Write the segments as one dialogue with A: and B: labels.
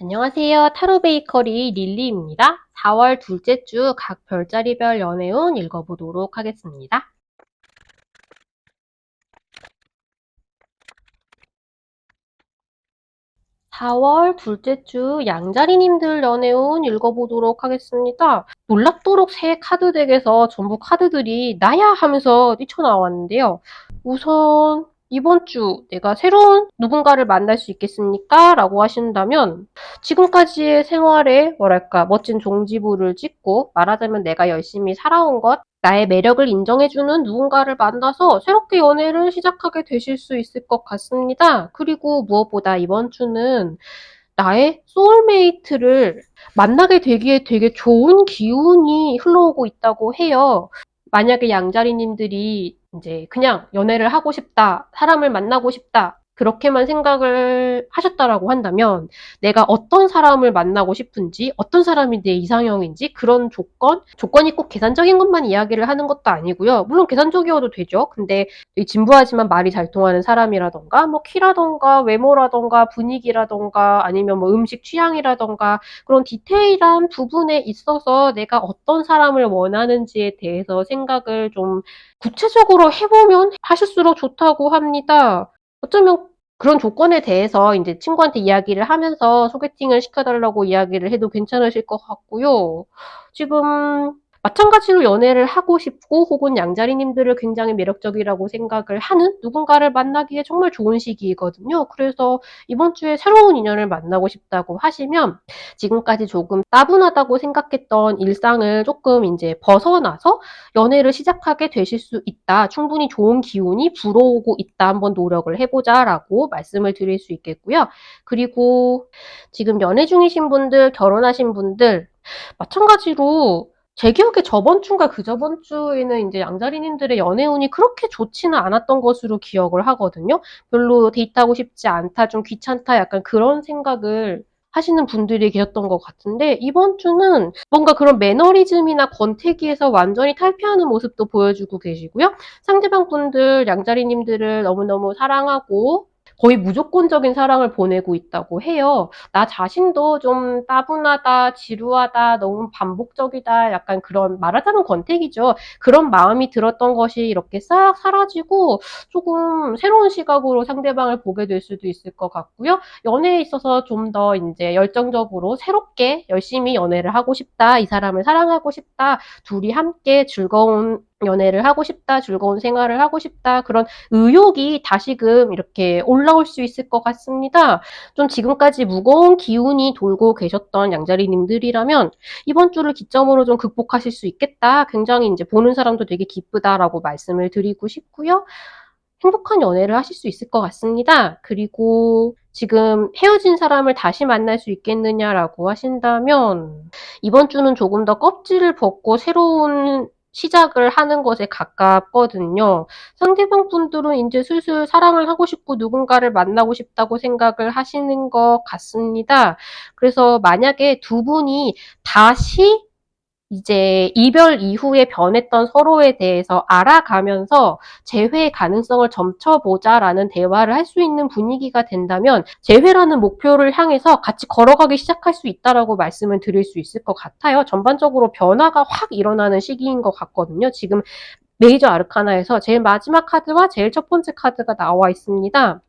A: 안녕하세요. 타로 베이커리 릴리입니다. 4월 둘째 주 각 별자리별 연애운 읽어보도록 하겠습니다. 4월 둘째 주 양자리님들 연애운 읽어보도록 하겠습니다. 놀랍도록 새 카드 덱에서 전부 카드들이 나야 하면서 뛰쳐나왔는데요. 우선 이번 주 내가 새로운 누군가를 만날 수 있겠습니까? 라고 하신다면 지금까지의 생활에 뭐랄까 멋진 종지부를 찍고 말하자면 내가 열심히 살아온 것, 나의 매력을 인정해주는 누군가를 만나서 새롭게 연애를 시작하게 되실 수 있을 것 같습니다. 그리고 무엇보다 이번 주는 나의 소울메이트를 만나게 되기에 되게 좋은 기운이 흘러오고 있다고 해요. 만약에 양자리님들이 이제 그냥 연애를 하고 싶다, 사람을 만나고 싶다, 그렇게만 생각을 하셨다라고 한다면 내가 어떤 사람을 만나고 싶은지, 어떤 사람이 내 이상형인지 그런 조건이 꼭 계산적인 것만 이야기를 하는 것도 아니고요. 물론 계산적이어도 되죠. 근데 진부하지만 말이 잘 통하는 사람이라던가, 뭐 키라던가, 외모라던가, 분위기라던가, 아니면 뭐 음식 취향이라던가 그런 디테일한 부분에 있어서 내가 어떤 사람을 원하는지에 대해서 생각을 좀 구체적으로 해보면 하실수록 좋다고 합니다. 어쩌면 그런 조건에 대해서 이제 친구한테 이야기를 하면서 소개팅을 시켜달라고 이야기를 해도 괜찮으실 것 같고요. 지금 마찬가지로 연애를 하고 싶고 혹은 양자리님들을 굉장히 매력적이라고 생각을 하는 누군가를 만나기에 정말 좋은 시기이거든요. 그래서 이번 주에 새로운 인연을 만나고 싶다고 하시면 지금까지 조금 따분하다고 생각했던 일상을 조금 이제 벗어나서 연애를 시작하게 되실 수 있다. 충분히 좋은 기운이 불어오고 있다. 한번 노력을 해보자라고 말씀을 드릴 수 있겠고요. 그리고 지금 연애 중이신 분들, 결혼하신 분들 마찬가지로 제 기억에 저번 주인가 그저번 주에는 이제 양자리님들의 연애운이 그렇게 좋지는 않았던 것으로 기억을 하거든요. 별로 데이트하고 싶지 않다, 좀 귀찮다, 약간 그런 생각을 하시는 분들이 계셨던 것 같은데 이번 주는 뭔가 그런 매너리즘이나 권태기에서 완전히 탈피하는 모습도 보여주고 계시고요. 상대방 분들, 양자리님들을 너무너무 사랑하고 거의 무조건적인 사랑을 보내고 있다고 해요. 나 자신도 좀 따분하다, 지루하다, 너무 반복적이다, 약간 그런 말하자면 권태기죠. 그런 마음이 들었던 것이 이렇게 싹 사라지고 조금 새로운 시각으로 상대방을 보게 될 수도 있을 것 같고요. 연애에 있어서 좀 더 이제 열정적으로 새롭게 열심히 연애를 하고 싶다, 이 사람을 사랑하고 싶다, 둘이 함께 즐거운 연애를 하고 싶다, 즐거운 생활을 하고 싶다, 그런 의욕이 다시금 이렇게 올라올 수 있을 것 같습니다. 좀 지금까지 무거운 기운이 돌고 계셨던 양자리님들이라면 이번 주를 기점으로 좀 극복하실 수 있겠다. 굉장히 이제 보는 사람도 되게 기쁘다라고 말씀을 드리고 싶고요. 행복한 연애를 하실 수 있을 것 같습니다. 그리고 지금 헤어진 사람을 다시 만날 수 있겠느냐라고 하신다면 이번 주는 조금 더 껍질을 벗고 새로운 시작을 하는 것에 가깝거든요. 상대방 분들은 이제 슬슬 사랑을 하고 싶고 누군가를 만나고 싶다고 생각을 하시는 것 같습니다. 그래서 만약에 두 분이 다시 이제 이별 이후에 변했던 서로에 대해서 알아가면서 재회의 가능성을 점쳐보자라는 대화를 할 수 있는 분위기가 된다면 재회라는 목표를 향해서 같이 걸어가기 시작할 수 있다라고 말씀을 드릴 수 있을 것 같아요. 전반적으로 변화가 확 일어나는 시기인 것 같거든요. 지금 메이저 아르카나에서 제일 마지막 카드와 제일 첫 번째 카드가 나와 있습니다.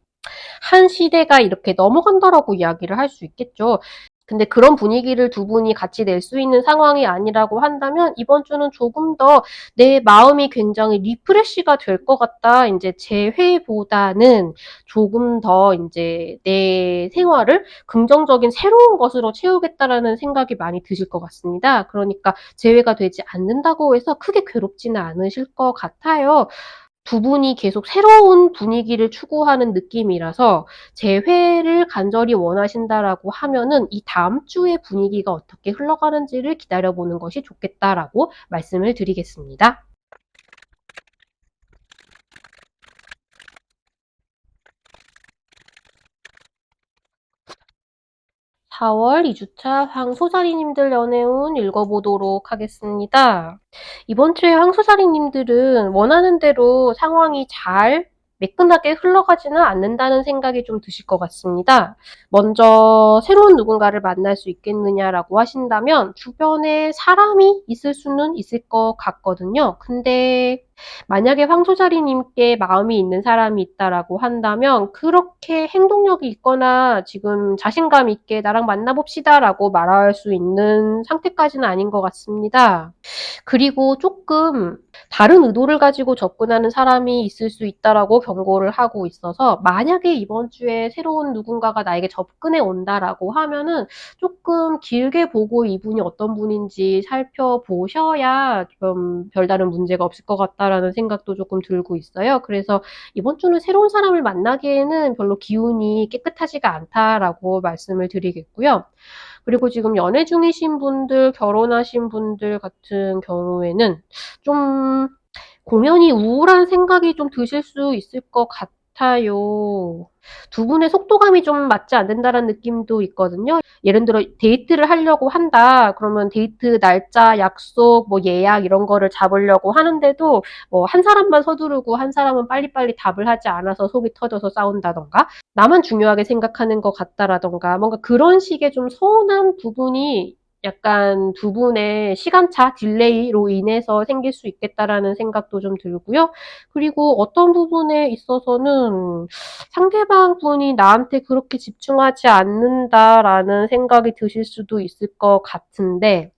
A: 한 시대가 이렇게 넘어간다라고 이야기를 할 수 있겠죠. 근데 그런 분위기를 두 분이 같이 낼 수 있는 상황이 아니라고 한다면 이번 주는 조금 더 내 마음이 굉장히 리프레시가 될 것 같다. 이제 재회보다는 조금 더 이제 내 생활을 긍정적인 새로운 것으로 채우겠다라는 생각이 많이 드실 것 같습니다. 그러니까 재회가 되지 않는다고 해서 크게 괴롭지는 않으실 것 같아요. 두 분이 계속 새로운 분위기를 추구하는 느낌이라서 재회를 간절히 원하신다라고 하면은 이 다음 주의 분위기가 어떻게 흘러가는지를 기다려보는 것이 좋겠다라고 말씀을 드리겠습니다. 4월 2주차 황소사리님들 연애운 읽어보도록 하겠습니다. 이번 주에 황소사리님들은 원하는 대로 상황이 잘 매끈하게 흘러가지는 않는다는 생각이 좀 드실 것 같습니다. 먼저 새로운 누군가를 만날 수 있겠느냐라고 하신다면 주변에 사람이 있을 수는 있을 것 같거든요. 근데 만약에 황소자리님께 마음이 있는 사람이 있다라고 한다면 그렇게 행동력이 있거나 지금 자신감 있게 나랑 만나봅시다라고 말할 수 있는 상태까지는 아닌 것 같습니다. 그리고 조금 다른 의도를 가지고 접근하는 사람이 있을 수 있다라고 경고를 하고 있어서 만약에 이번 주에 새로운 누군가가 나에게 접근해 온다라고 하면은 조금 길게 보고 이분이 어떤 분인지 살펴보셔야 좀 별다른 문제가 없을 것 같다라는 생각도 조금 들고 있어요. 그래서 이번 주는 새로운 사람을 만나기에는 별로 기운이 깨끗하지가 않다라고 말씀을 드리겠고요. 그리고 지금 연애 중이신 분들, 결혼하신 분들 같은 경우에는 좀 공연히 우울한 생각이 좀 드실 수 있을 것 같아요. 두 분의 속도감이 좀 맞지 않는다는 느낌도 있거든요. 예를 들어 데이트를 하려고 한다. 그러면 데이트 날짜, 약속, 뭐 예약 이런 거를 잡으려고 하는데도 뭐 한 사람만 서두르고 한 사람은 빨리빨리 답을 하지 않아서 속이 터져서 싸운다던가 나만 중요하게 생각하는 것 같다라던가 뭔가 그런 식의 좀 서운한 부분이 약간 두 분의 시간차 딜레이로 인해서 생길 수 있겠다라는 생각도 좀 들고요. 그리고 어떤 부분에 있어서는 상대방 분이 나한테 그렇게 집중하지 않는다라는 생각이 드실 수도 있을 것 같은데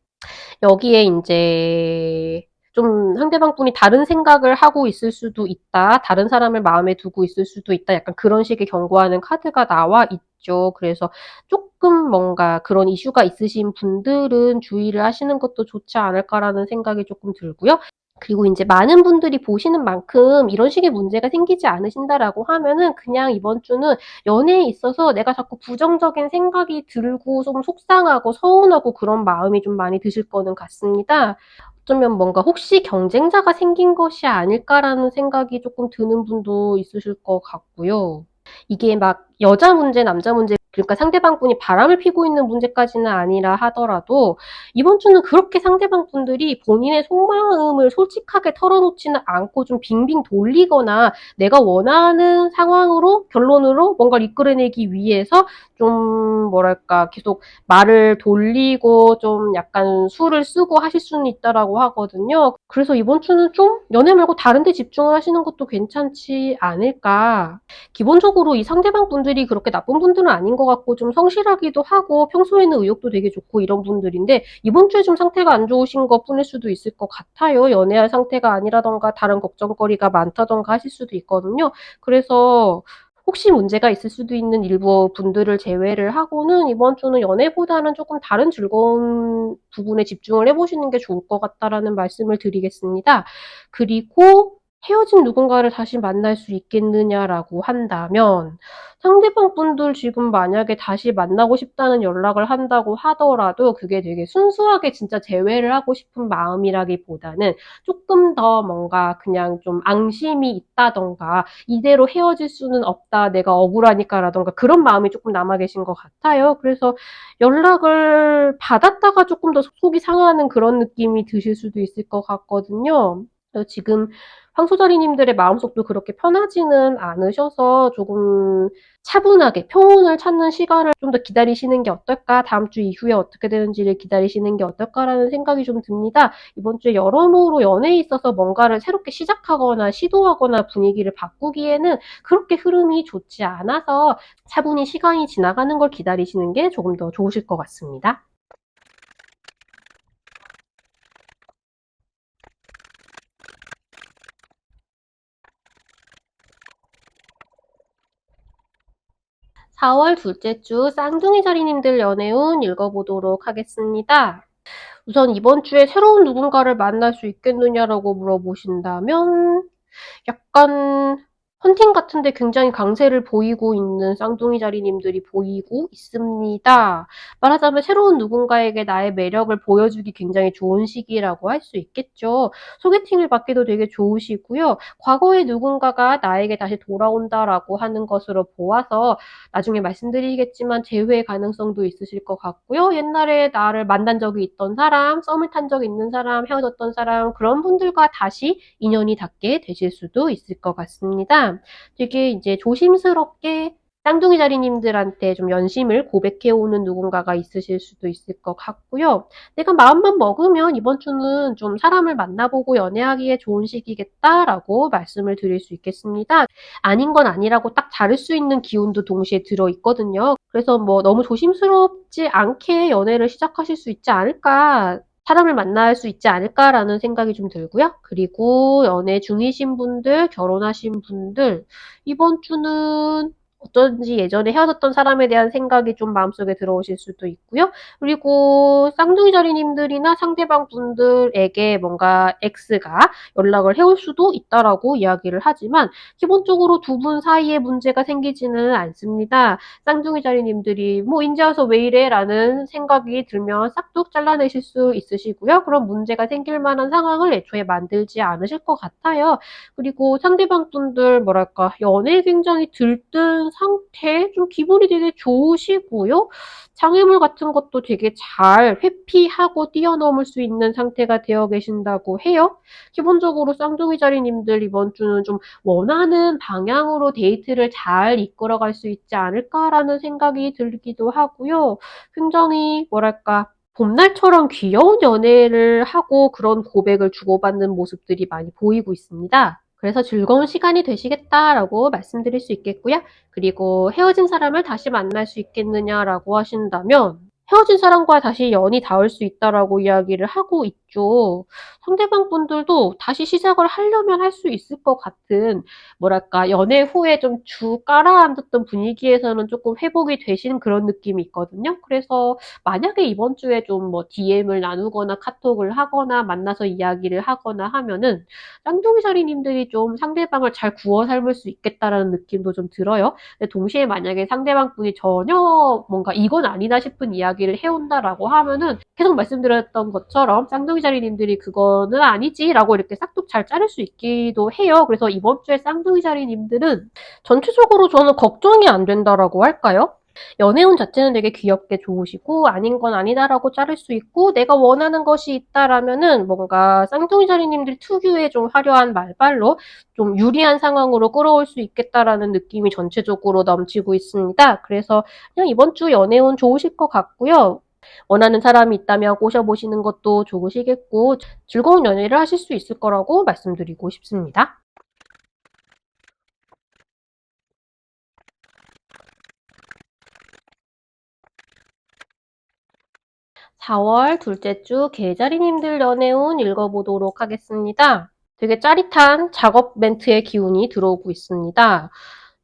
A: 여기에 이제 좀 상대방 분이 다른 생각을 하고 있을 수도 있다. 다른 사람을 마음에 두고 있을 수도 있다. 약간 그런 식의 경고하는 카드가 나와 있죠. 그래서 조금 뭔가 그런 이슈가 있으신 분들은 주의를 하시는 것도 좋지 않을까라는 생각이 조금 들고요. 그리고 이제 많은 분들이 보시는 만큼 이런 식의 문제가 생기지 않으신다라고 하면은 그냥 이번 주는 연애에 있어서 내가 자꾸 부정적인 생각이 들고 좀 속상하고 서운하고 그런 마음이 좀 많이 드실 거는 같습니다. 어쩌면 뭔가 '혹시 경쟁자가 생긴 것이 아닐까.'라는 생각이 조금 드는 분도 있으실 것 같고요. 이게 막 여자 문제, 남자 문제 그러니까 상대방 분이 바람을 피고 있는 문제까지는 아니라 하더라도 이번 주는 그렇게 상대방 분들이 본인의 속마음을 솔직하게 털어놓지는 않고 좀 빙빙 돌리거나 내가 원하는 상황으로 결론으로 뭔가를 이끌어내기 위해서 좀 뭐랄까 계속 말을 돌리고 좀 약간 수를 쓰고 하실 수는 있다라고 하거든요. 그래서 이번 주는 좀 연애 말고 다른 데 집중을 하시는 것도 괜찮지 않을까. 기본적으로 이 상대방 분들이 그렇게 나쁜 분들은 아닌 것 같고 좀 성실하기도 하고 평소에는 의욕도 되게 좋고 이런 분들인데 이번 주에 좀 상태가 안 좋으신 것 뿐일 수도 있을 것 같아요. 연애할 상태가 아니라던가 다른 걱정거리가 많다던가 하실 수도 있거든요. 그래서 혹시 문제가 있을 수도 있는 일부 분들을 제외를 하고는 이번 주는 연애보다는 조금 다른 즐거운 부분에 집중을 해보시는 게 좋을 것 같다라는 말씀을 드리겠습니다. 그리고 헤어진 누군가를 다시 만날 수 있겠느냐라고 한다면 상대방 분들 지금 만약에 다시 만나고 싶다는 연락을 한다고 하더라도 그게 되게 순수하게 진짜 재회를 하고 싶은 마음이라기보다는 조금 더 뭔가 그냥 좀 앙심이 있다던가 이대로 헤어질 수는 없다 내가 억울하니까라던가 그런 마음이 조금 남아 계신 것 같아요. 그래서 연락을 받았다가 조금 더 속이 상하는 그런 느낌이 드실 수도 있을 것 같거든요. 지금 황소자리님들의 마음속도 그렇게 편하지는 않으셔서 조금 차분하게 평온을 찾는 시간을 좀 더 기다리시는 게 어떨까? 다음 주 이후에 어떻게 되는지를 기다리시는 게 어떨까라는 생각이 좀 듭니다. 이번 주에 여러모로 연애에 있어서 뭔가를 새롭게 시작하거나 시도하거나 분위기를 바꾸기에는 그렇게 흐름이 좋지 않아서 차분히 시간이 지나가는 걸 기다리시는 게 조금 더 좋으실 것 같습니다. 4월 둘째 주 쌍둥이 자리님들 연애운 읽어보도록 하겠습니다. 우선 이번 주에 새로운 누군가를 만날 수 있겠느냐라고 물어보신다면 약간 헌팅 같은데 굉장히 강세를 보이고 있는 쌍둥이 자리님들이 보이고 있습니다. 말하자면 새로운 누군가에게 나의 매력을 보여주기 굉장히 좋은 시기라고 할 수 있겠죠. 소개팅을 받기도 되게 좋으시고요. 과거에 누군가가 나에게 다시 돌아온다라고 하는 것으로 보아서 나중에 말씀드리겠지만 재회 가능성도 있으실 것 같고요. 옛날에 나를 만난 적이 있던 사람, 썸을 탄 적이 있는 사람, 헤어졌던 사람 그런 분들과 다시 인연이 닿게 되실 수도 있을 것 같습니다. 있습니다. 되게 이제 조심스럽게 쌍둥이 자리님들한테 좀 연심을 고백해오는 누군가가 있으실 수도 있을 것 같고요. 내가 마음만 먹으면 이번 주는 좀 사람을 만나보고 연애하기에 좋은 시기겠다라고 말씀을 드릴 수 있겠습니다. 아닌 건 아니라고 딱 자를 수 있는 기운도 동시에 들어있거든요. 그래서 뭐 너무 조심스럽지 않게 연애를 시작하실 수 있지 않을까, 사람을 만날 수 있지 않을까라는 생각이 좀 들고요. 그리고 연애 중이신 분들, 결혼하신 분들, 이번 주는 어쩐지 예전에 헤어졌던 사람에 대한 생각이 좀 마음속에 들어오실 수도 있고요. 그리고 쌍둥이 자리님들이나 상대방 분들에게 뭔가 X가 연락을 해올 수도 있다라고 이야기를 하지만 기본적으로 두 분 사이에 문제가 생기지는 않습니다. 쌍둥이 자리님들이 뭐 인제 와서 왜 이래? 라는 생각이 들면 싹둑 잘라내실 수 있으시고요. 그런 문제가 생길 만한 상황을 애초에 만들지 않으실 것 같아요. 그리고 상대방 분들 뭐랄까 연애에 굉장히 들뜬 상태, 좀 기분이 되게 좋으시고요. 장애물 같은 것도 되게 잘 회피하고 뛰어넘을 수 있는 상태가 되어 계신다고 해요. 기본적으로 쌍둥이 자리님들 이번 주는 좀 원하는 방향으로 데이트를 잘 이끌어갈 수 있지 않을까라는 생각이 들기도 하고요. 굉장히 뭐랄까 봄날처럼 귀여운 연애를 하고 그런 고백을 주고받는 모습들이 많이 보이고 있습니다. 그래서 즐거운 시간이 되시겠다라고 말씀드릴 수 있겠고요. 그리고 헤어진 사람을 다시 만날 수 있겠느냐라고 하신다면 헤어진 사람과 다시 연이 닿을 수 있다라고 이야기를 하고 있죠. 상대방 분들도 다시 시작을 하려면 할 수 있을 것 같은 뭐랄까 연애 후에 좀 가라앉았던 분위기에서는 조금 회복이 되신 그런 느낌이 있거든요. 그래서 만약에 이번 주에 좀 뭐 DM을 나누거나 카톡을 하거나 만나서 이야기를 하거나 하면은 쌍둥이 자리님들이 좀 상대방을 잘 구워 삶을 수 있겠다라는 느낌도 좀 들어요. 근데 동시에 만약에 상대방 분이 전혀 뭔가 이건 아니다 싶은 이야기를 해온다라고 하면은 계속 말씀드렸던 것처럼 쌍둥이 자리님들이 그거는 아니지라고 이렇게 싹둑 잘 자를 수 있기도 해요. 그래서 이번 주에 쌍둥이 자리님들은 전체적으로 저는 걱정이 안 된다라고 할까요? 연애운 자체는 되게 귀엽게 좋으시고 아닌 건 아니다라고 자를 수 있고 내가 원하는 것이 있다라면은 뭔가 쌍둥이 자리님들 특유의 좀 화려한 말발로 좀 유리한 상황으로 끌어올 수 있겠다라는 느낌이 전체적으로 넘치고 있습니다. 그래서 그냥 이번 주 연애운 좋으실 것 같고요. 원하는 사람이 있다면 꼬셔보시는 것도 좋으시겠고 즐거운 연애를 하실 수 있을 거라고 말씀드리고 싶습니다. 4월 둘째 주 계자리님들 연애운 읽어보도록 하겠습니다. 되게 짜릿한 작업 멘트의 기운이 들어오고 있습니다.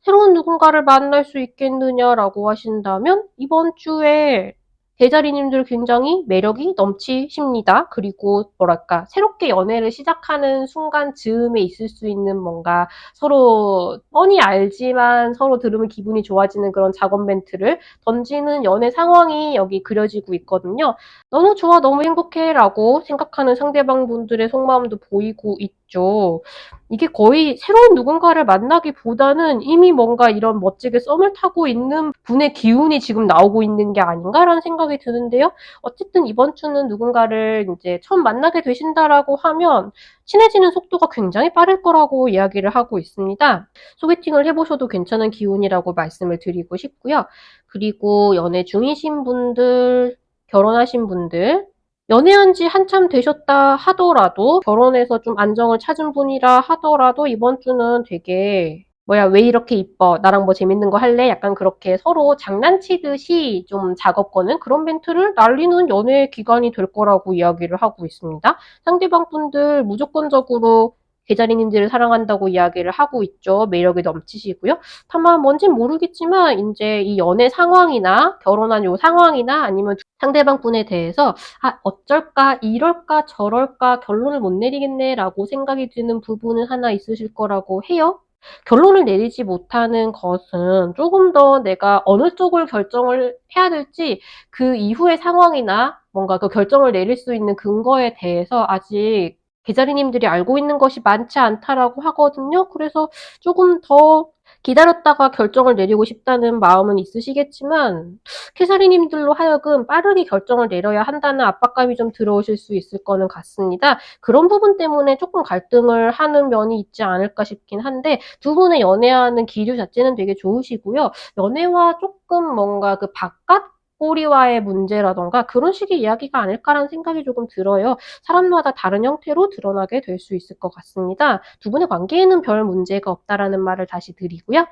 A: 새로운 누군가를 만날 수 있겠느냐라고 하신다면 이번 주에 대자리님들 굉장히 매력이 넘치십니다. 그리고 뭐랄까 새롭게 연애를 시작하는 순간 즈음에 있을 수 있는 뭔가 서로 뻔히 알지만 서로 들으면 기분이 좋아지는 그런 작업 멘트를 던지는 연애 상황이 여기 그려지고 있거든요. 너무 좋아, 너무 행복해 라고 생각하는 상대방 분들의 속마음도 보이고 있죠. 이게 거의 새로운 누군가를 만나기보다는 이미 뭔가 이런 멋지게 썸을 타고 있는 분의 기운이 지금 나오고 있는 게 아닌가라는 생각이 드는데요. 어쨌든 이번 주는 누군가를 이제 처음 만나게 되신다라고 하면 친해지는 속도가 굉장히 빠를 거라고 이야기를 하고 있습니다. 소개팅을 해보셔도 괜찮은 기운이라고 말씀을 드리고 싶고요. 그리고 연애 중이신 분들, 결혼하신 분들, 연애한 지 한참 되셨다 하더라도 결혼해서 좀 안정을 찾은 분이라 하더라도 이번 주는 되게 뭐야 왜 이렇게 이뻐 나랑 뭐 재밌는 거 할래? 약간 그렇게 서로 장난치듯이 좀 작업 거는 그런 멘트를 날리는 연애 기간이 될 거라고 이야기를 하고 있습니다. 상대방 분들 무조건적으로 계자리님들을 사랑한다고 이야기를 하고 있죠. 매력이 넘치시고요. 다만 뭔진 모르겠지만 이제 이 연애 상황이나 결혼한 요 상황이나 아니면 상대방 분에 대해서 아, 어쩔까, 이럴까, 저럴까 결론을 못 내리겠네라고 생각이 드는 부분은 하나 있으실 거라고 해요. 결론을 내리지 못하는 것은 조금 더 내가 어느 쪽을 결정을 해야 될지 그 이후의 상황이나 뭔가 그 결정을 내릴 수 있는 근거에 대해서 아직 계자리님들이 알고 있는 것이 많지 않다라고 하거든요. 그래서 조금 더 기다렸다가 결정을 내리고 싶다는 마음은 있으시겠지만 캐사리님들로 하여금 빠르게 결정을 내려야 한다는 압박감이 좀 들어오실 수 있을 거는 같습니다. 그런 부분 때문에 조금 갈등을 하는 면이 있지 않을까 싶긴 한데 두 분의 연애하는 기류 자체는 되게 좋으시고요. 연애와 조금 뭔가 그 바깥 꼬리와의 문제라던가 그런 식의 이야기가 아닐까라는 생각이 조금 들어요. 사람마다 다른 형태로 드러나게 될 수 있을 것 같습니다. 두 분의 관계에는 별 문제가 없다라는 말을 다시 드리고요.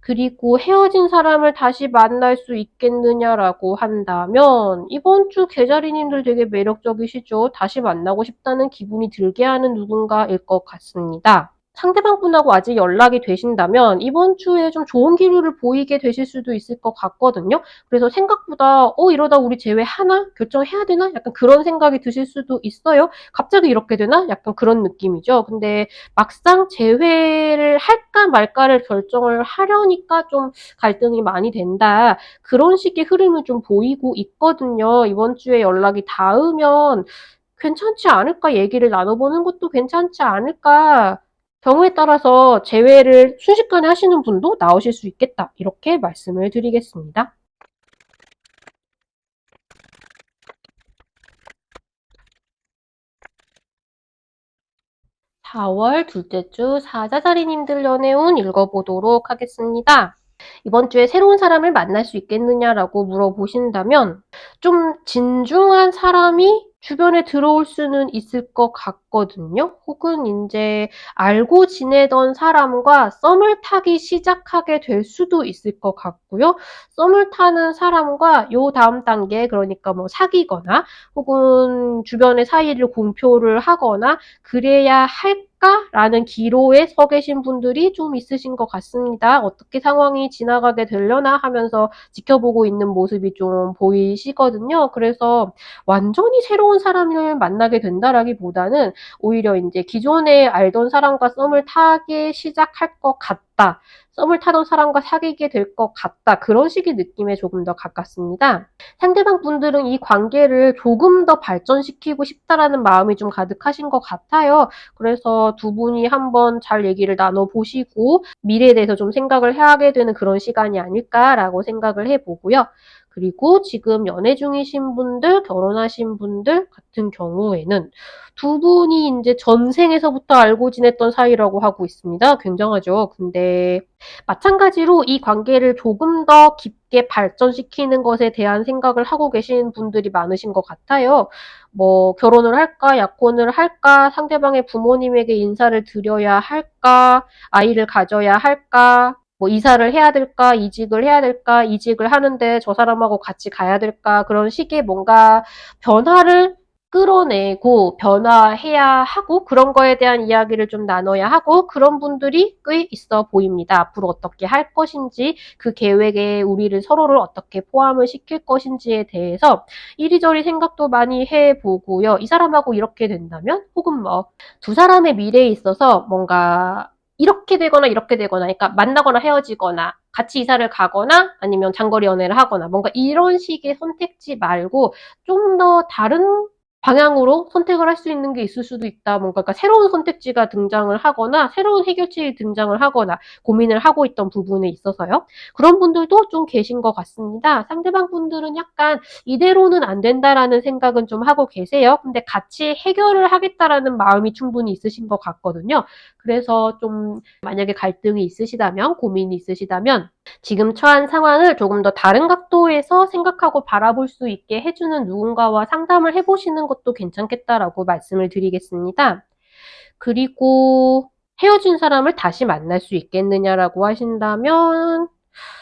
A: 그리고 헤어진 사람을 다시 만날 수 있겠느냐라고 한다면 이번 주 계자리님들 되게 매력적이시죠. 다시 만나고 싶다는 기분이 들게 하는 누군가일 것 같습니다. 상대방 분하고 아직 연락이 되신다면 이번 주에 좀 좋은 기류를 보이게 되실 수도 있을 것 같거든요. 그래서 생각보다 이러다 우리 재회하나? 결정해야 되나? 약간 그런 생각이 드실 수도 있어요. 갑자기 이렇게 되나? 약간 그런 느낌이죠. 근데 막상 재회를 할까 말까를 결정을 하려니까 좀 갈등이 많이 된다. 그런 식의 흐름을 좀 보이고 있거든요. 이번 주에 연락이 닿으면 괜찮지 않을까? 얘기를 나눠보는 것도 괜찮지 않을까? 경우에 따라서 재회를 순식간에 하시는 분도 나오실 수 있겠다. 이렇게 말씀을 드리겠습니다. 4월 둘째 주 사자자리님들 연애운 읽어보도록 하겠습니다. 이번 주에 새로운 사람을 만날 수 있겠느냐라고 물어보신다면 좀 진중한 사람이 주변에 들어올 수는 있을 것 같거든요. 혹은 이제 알고 지내던 사람과 썸을 타기 시작하게 될 수도 있을 것 같고요. 썸을 타는 사람과 요 다음 단계 그러니까 뭐 사귀거나 혹은 주변의 사이를 공표를 하거나 그래야 할까라는 기로에 서 계신 분들이 좀 있으신 것 같습니다. 어떻게 상황이 지나가게 되려나 하면서 지켜보고 있는 모습이 좀 보이시거든요. 그래서 완전히 새로운 사람을 만나게 된다라기보다는 오히려 이제 기존에 알던 사람과 썸을 타기 시작할 것 같다. 썸을 타던 사람과 사귀게 될 것 같다. 그런 식의 느낌에 조금 더 가깝습니다. 상대방 분들은 이 관계를 조금 더 발전시키고 싶다라는 마음이 좀 가득하신 것 같아요. 그래서 두 분이 한번 잘 얘기를 나눠보시고 미래에 대해서 좀 생각을 하게 되는 그런 시간이 아닐까라고 생각을 해보고요. 그리고 지금 연애 중이신 분들, 결혼하신 분들 같은 경우에는 두 분이 이제 전생에서부터 알고 지냈던 사이라고 하고 있습니다. 굉장하죠. 근데 마찬가지로 이 관계를 조금 더 깊게 발전시키는 것에 대한 생각을 하고 계신 분들이 많으신 것 같아요. 뭐 결혼을 할까, 약혼을 할까, 상대방의 부모님에게 인사를 드려야 할까, 아이를 가져야 할까, 뭐 이사를 해야 될까, 이직을 해야 될까, 이직을 하는데 저 사람하고 같이 가야 될까, 그런 식의 뭔가 변화를 끌어내고 변화해야 하고 그런 거에 대한 이야기를 좀 나눠야 하고 그런 분들이 꽤 있어 보입니다. 앞으로 어떻게 할 것인지 그 계획에 우리를 서로를 어떻게 포함을 시킬 것인지에 대해서 이리저리 생각도 많이 해보고요. 이 사람하고 이렇게 된다면 혹은 뭐 두 사람의 미래에 있어서 뭔가 이렇게 되거나 그러니까 만나거나 헤어지거나 같이 이사를 가거나 아니면 장거리 연애를 하거나 뭔가 이런 식의 선택지 말고 좀 더 다른 방향으로 선택을 할 수 있는 게 있을 수도 있다. 뭔가 그러니까 새로운 선택지가 등장을 하거나 새로운 해결책이 등장을 하거나 고민을 하고 있던 부분에 있어서요. 그런 분들도 좀 계신 것 같습니다. 상대방 분들은 약간 이대로는 안 된다라는 생각은 좀 하고 계세요. 근데 같이 해결을 하겠다라는 마음이 충분히 있으신 것 같거든요. 그래서 좀 만약에 갈등이 있으시다면, 고민이 있으시다면 지금 처한 상황을 조금 더 다른 각도에서 생각하고 바라볼 수 있게 해주는 누군가와 상담을 해보시는 것도 괜찮겠다라고 말씀을 드리겠습니다. 그리고 헤어진 사람을 다시 만날 수 있겠느냐라고 하신다면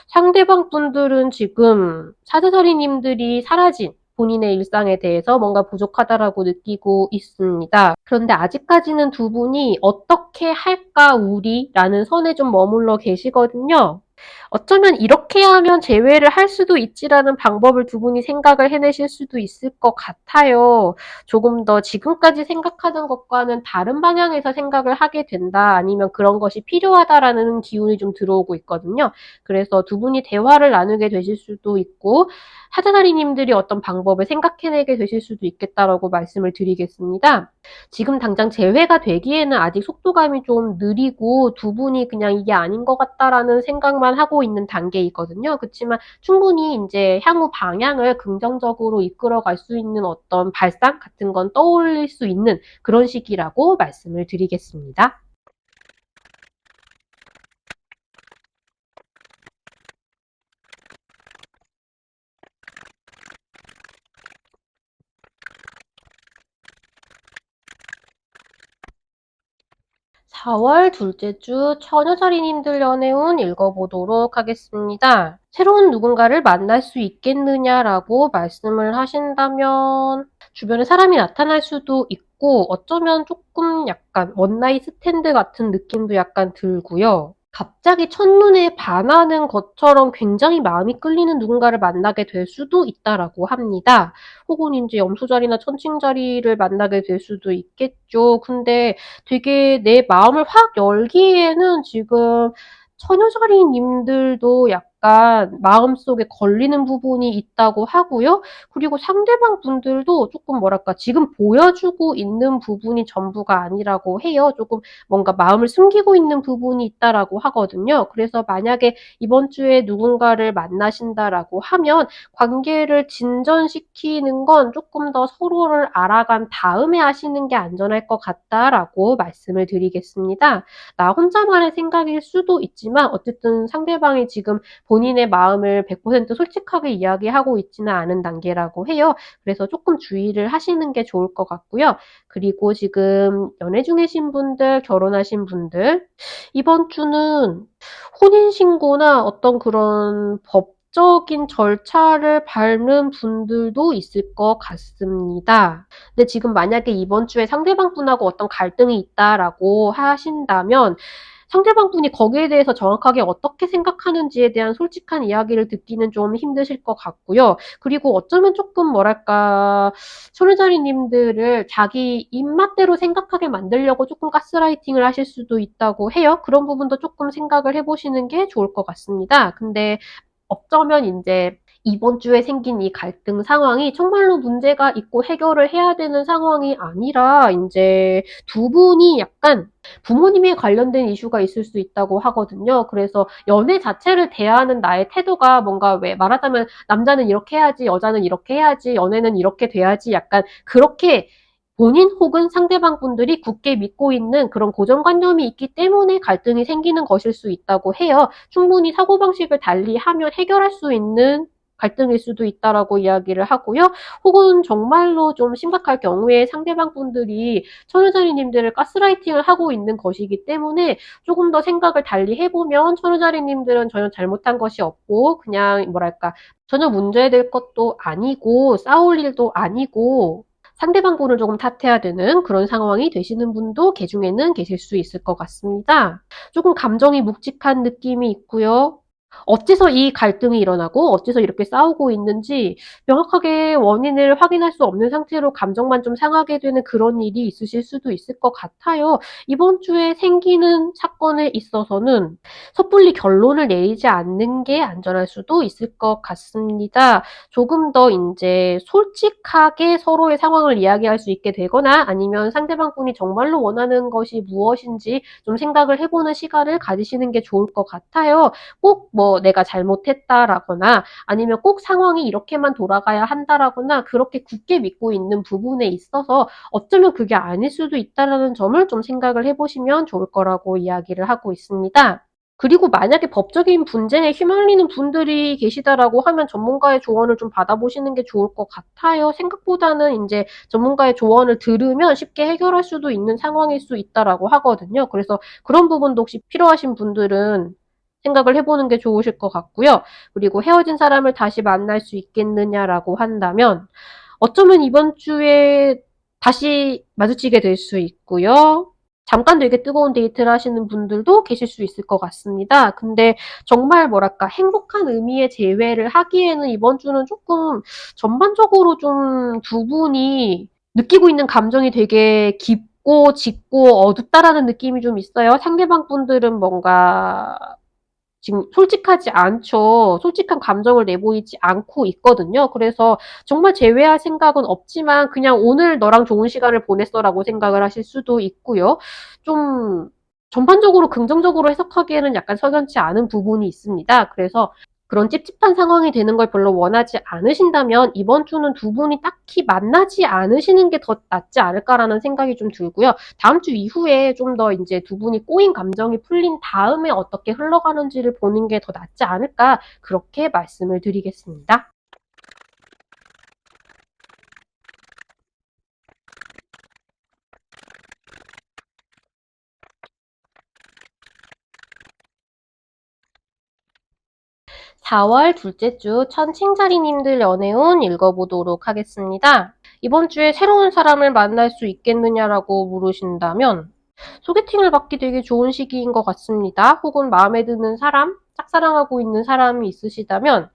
A: 상대방 분들은 지금 사자자리님들이 사라진 본인의 일상에 대해서 뭔가 부족하다라고 느끼고 있습니다. 그런데 아직까지는 두 분이 어떻게 할까 우리라는 선에 좀 머물러 계시거든요. 어쩌면 이렇게 하면 재회를 할 수도 있지라는 방법을 두 분이 생각을 해내실 수도 있을 것 같아요. 조금 더 지금까지 생각하던 것과는 다른 방향에서 생각을 하게 된다, 아니면 그런 것이 필요하다라는 기운이 좀 들어오고 있거든요. 그래서 두 분이 대화를 나누게 되실 수도 있고, 하자자리님들이 어떤 방법을 생각해내게 되실 수도 있겠다라고 말씀을 드리겠습니다. 지금 당장 재회가 되기에는 아직 속도감이 좀 느리고 두 분이 그냥 이게 아닌 것 같다라는 생각만 하고 있는 단계이거든요. 그치만 충분히 이제 향후 방향을 긍정적으로 이끌어갈 수 있는 어떤 발상 같은 건 떠올릴 수 있는 그런 시기라고 말씀을 드리겠습니다. 4월 둘째 주 처녀자리님들 연애운 읽어보도록 하겠습니다. 새로운 누군가를 만날 수 있겠느냐라고 말씀을 하신다면 주변에 사람이 나타날 수도 있고 어쩌면 조금 약간 원나잇 스탠드 같은 느낌도 약간 들고요. 갑자기 첫눈에 반하는 것처럼 굉장히 마음이 끌리는 누군가를 만나게 될 수도 있다라고 합니다. 혹은 이제 염소자리나 천칭자리를 만나게 될 수도 있겠죠. 근데 되게 내 마음을 확 열기에는 지금 처녀자리님들도 약간 마음속에 걸리는 부분이 있다고 하고요. 그리고 상대방 분들도 조금 뭐랄까 지금 보여주고 있는 부분이 전부가 아니라고 해요. 조금 뭔가 마음을 숨기고 있는 부분이 있다라고 하거든요. 그래서 만약에 이번 주에 누군가를 만나신다라고 하면 관계를 진전시키는 건 조금 더 서로를 알아간 다음에 하시는 게 안전할 것 같다라고 말씀을 드리겠습니다. 나 혼자만의 생각일 수도 있지만 어쨌든 상대방이 지금 본인의 마음을 100% 솔직하게 이야기하고 있지는 않은 단계라고 해요. 그래서 조금 주의를 하시는 게 좋을 것 같고요. 그리고 지금 연애 중이신 분들, 결혼하신 분들, 이번 주는 혼인신고나 어떤 그런 법적인 절차를 밟는 분들도 있을 것 같습니다. 근데 지금 만약에 이번 주에 상대방 분하고 어떤 갈등이 있다라고 하신다면 상대방 분이 거기에 대해서 정확하게 어떻게 생각하는지에 대한 솔직한 이야기를 듣기는 좀 힘드실 것 같고요. 그리고 어쩌면 조금 뭐랄까 소녀자리님들을 자기 입맛대로 생각하게 만들려고 조금 가스라이팅을 하실 수도 있다고 해요. 그런 부분도 조금 생각을 해보시는 게 좋을 것 같습니다. 근데 어쩌면 이제 이번 주에 생긴 이 갈등 상황이 정말로 문제가 있고 해결을 해야 되는 상황이 아니라 이제 두 분이 약간 부모님에 관련된 이슈가 있을 수 있다고 하거든요. 그래서 연애 자체를 대하는 나의 태도가 뭔가 왜 말하자면 남자는 이렇게 해야지, 여자는 이렇게 해야지, 연애는 이렇게 돼야지 약간 그렇게 본인 혹은 상대방 분들이 굳게 믿고 있는 그런 고정관념이 있기 때문에 갈등이 생기는 것일 수 있다고 해요. 충분히 사고방식을 달리하면 해결할 수 있는 갈등일 수도 있다라고 이야기를 하고요. 혹은 정말로 좀 심각할 경우에 상대방 분들이 천우자리님들을 가스라이팅을 하고 있는 것이기 때문에 조금 더 생각을 달리 해보면 천우자리님들은 전혀 잘못한 것이 없고 그냥 뭐랄까 전혀 문제될 것도 아니고 싸울 일도 아니고 상대방 분을 조금 탓해야 되는 그런 상황이 되시는 분도 개중에는 계실 수 있을 것 같습니다. 조금 감정이 묵직한 느낌이 있고요. 어째서 이 갈등이 일어나고 어째서 이렇게 싸우고 있는지 명확하게 원인을 확인할 수 없는 상태로 감정만 좀 상하게 되는 그런 일이 있으실 수도 있을 것 같아요. 이번 주에 생기는 사건에 있어서는 섣불리 결론을 내리지 않는 게 안전할 수도 있을 것 같습니다. 조금 더 이제 솔직하게 서로의 상황을 이야기할 수 있게 되거나 아니면 상대방 분이 정말로 원하는 것이 무엇인지 좀 생각을 해보는 시간을 가지시는 게 좋을 것 같아요. 꼭 뭐 내가 잘못했다라거나 아니면 꼭 상황이 이렇게만 돌아가야 한다라거나 그렇게 굳게 믿고 있는 부분에 있어서 어쩌면 그게 아닐 수도 있다라는 점을 좀 생각을 해보시면 좋을 거라고 이야기를 하고 있습니다. 그리고 만약에 법적인 분쟁에 휘말리는 분들이 계시다라고 하면 전문가의 조언을 좀 받아보시는 게 좋을 것 같아요. 생각보다는 이제 전문가의 조언을 들으면 쉽게 해결할 수도 있는 상황일 수 있다라고 하거든요. 그래서 그런 부분도 혹시 필요하신 분들은 생각을 해보는 게 좋으실 것 같고요. 그리고 헤어진 사람을 다시 만날 수 있겠느냐라고 한다면 어쩌면 이번 주에 다시 마주치게 될 수 있고요. 잠깐 되게 뜨거운 데이트를 하시는 분들도 계실 수 있을 것 같습니다. 근데 정말 뭐랄까 행복한 의미의 재회를 하기에는 이번 주는 조금 전반적으로 좀 두 분이 느끼고 있는 감정이 되게 깊고 짙고 어둡다라는 느낌이 좀 있어요. 상대방 분들은 뭔가 지금 솔직하지 않죠. 솔직한 감정을 내보이지 않고 있거든요. 그래서 정말 재회할 생각은 없지만 그냥 오늘 너랑 좋은 시간을 보냈어라고 생각을 하실 수도 있고요. 좀 전반적으로 긍정적으로 해석하기에는 약간 석연치 않은 부분이 있습니다. 그래서 그런 찝찝한 상황이 되는 걸 별로 원하지 않으신다면 이번 주는 두 분이 딱히 만나지 않으시는 게 더 낫지 않을까라는 생각이 좀 들고요. 다음 주 이후에 좀 더 이제 두 분이 꼬인 감정이 풀린 다음에 어떻게 흘러가는지를 보는 게 더 낫지 않을까 그렇게 말씀을 드리겠습니다. 4월 둘째 주 천칭자리님들 연애운 읽어보도록 하겠습니다. 이번 주에 새로운 사람을 만날 수 있겠느냐라고 물으신다면 소개팅을 받기 되게 좋은 시기인 것 같습니다. 혹은 마음에 드는 사람, 짝사랑하고 있는 사람이 있으시다면